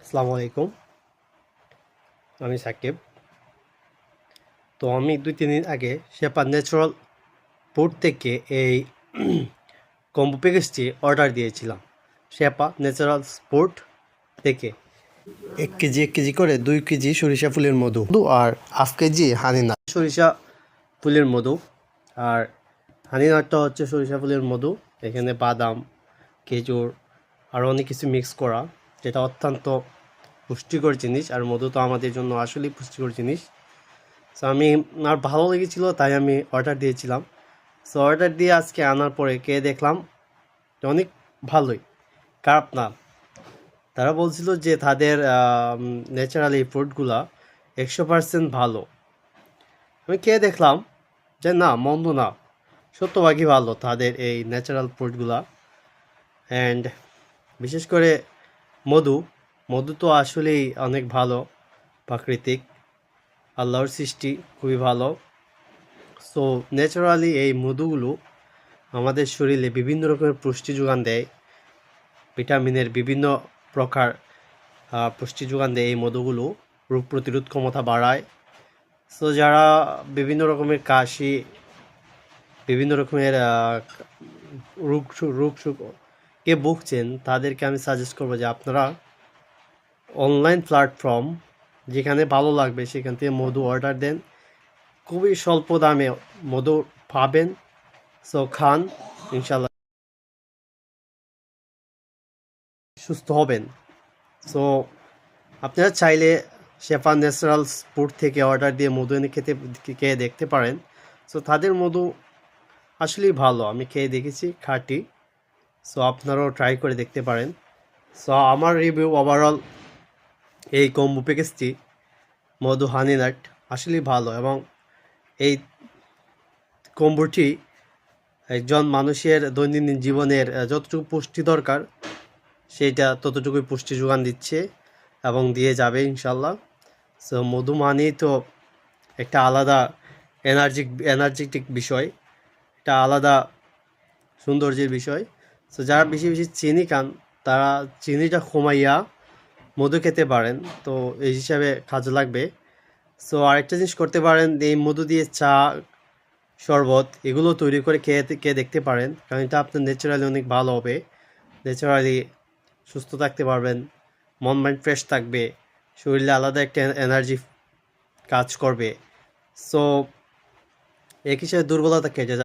আসসালামু আলাইকুম। আমি সাকিব। তো আমি 2-3 দিন আগে শেপা ন্যাচারাল ফুড থেকে এই কম্বো প্যাকেজটি অর্ডার দিয়েছিলাম। শেপা ন্যাচারাল ফুড থেকে 1 কেজি করে 2 কেজি সরিষা ফুলের মধু আর হাফ কেজি হানিনাট। সরিষা ফুলের মধু আর হানিনাটটা হচ্ছে সরিষা ফুলের মধু। এখানে বাদাম, খেজুর আরও অনেক কিছু মিক্স করা, যেটা অত্যন্ত পুষ্টিকর জিনিস। আর মধু তো আমাদের জন্য আসলেই পুষ্টিকর জিনিস। সো আমি আর ভালো লেগেছিলো তাই আমি অর্ডার দিয়েছিলাম। সো অর্ডার দিয়ে আজকে আনার পরে খেয়ে দেখলাম যে অনেক ভালোই, খারাপ না। তারা বলছিল যে তাদের ন্যাচারাল এই ফ্রুটগুলা 100% ভালো। আমি খেয়ে দেখলাম যে না, মন্দ না, সত্যভাগই ভালো তাদের এই ন্যাচারাল ফ্রুটগুলা। অ্যান্ড বিশেষ করে মধু মধু তো আসলেই অনেক ভালো, প্রাকৃতিক, আল্লাহর সৃষ্টি, খুবই ভালো। সো ন্যাচারালি এই মধুগুলো আমাদের শরীরে বিভিন্ন রকমের পুষ্টি যোগান দেয়, ভিটামিনের বিভিন্ন প্রকার পুষ্টি যোগান দেয় এই মধুগুলো। রোগ প্রতিরোধ ক্ষমতা বাড়ায়। সো যারা বিভিন্ন রকমের কাশি, বিভিন্ন রকমের রোগকে ভুগছেন, তাদেরকে আমি সাজেস্ট করবো যে আপনারা অনলাইন প্ল্যাটফর্ম যেখানে ভালো লাগবে সেখান থেকে মধু অর্ডার দেন। খুবই স্বল্প দামে মধু পাবেন। সো খান, ইনশাল্লাহ সুস্থ হবেন। সো আপনারা চাইলে শেফা ন্যাচারালস ফুড থেকে অর্ডার দিয়ে মধু এনে খেয়ে দেখতে পারেন। সো তাদের মধু আসলেই ভালো, আমি খেয়ে দেখেছি, খাঁটি। সো আপনারাও ট্রাই করে দেখতে পারেন। সো আমার রিভিউ ওভারঅল এই কম্বো প্যাকেজটি মধু হানিনাট আসলেই ভালো, এবং এই কম্বোটি একজন মানুষের দৈনন্দিন জীবনের যতটুকু পুষ্টি দরকার সেইটা ততটুকুই পুষ্টি যোগান দিচ্ছে এবং দিয়ে যাবে ইনশাল্লাহ। সো মধু মানেই তো একটা আলাদা এনার্জেটিক বিষয়, একটা আলাদা সৌন্দর্যের বিষয়। সো যারা বেশি বেশি চিনি খান তারা চিনিটা কমাইয়া মধু খেতে পারেন, তো এই হিসাবে কাজে লাগবে। সো আরেকটা জিনিস করতে পারেন, এই মধু দিয়ে চা, শরবত এগুলো তৈরি করে খেয়ে দেখতে পারেন, কারণ এটা আপনার ন্যাচারালি অনেক ভালো হবে। ন্যাচারালি সুস্থ থাকতে পারবেন, মন মাইন্ড ফ্রেশ থাকবে, শরীরে আলাদা একটা এনার্জি কাজ করবে। সো এক হিসাবে দুর্বলতা কেটে যাবে।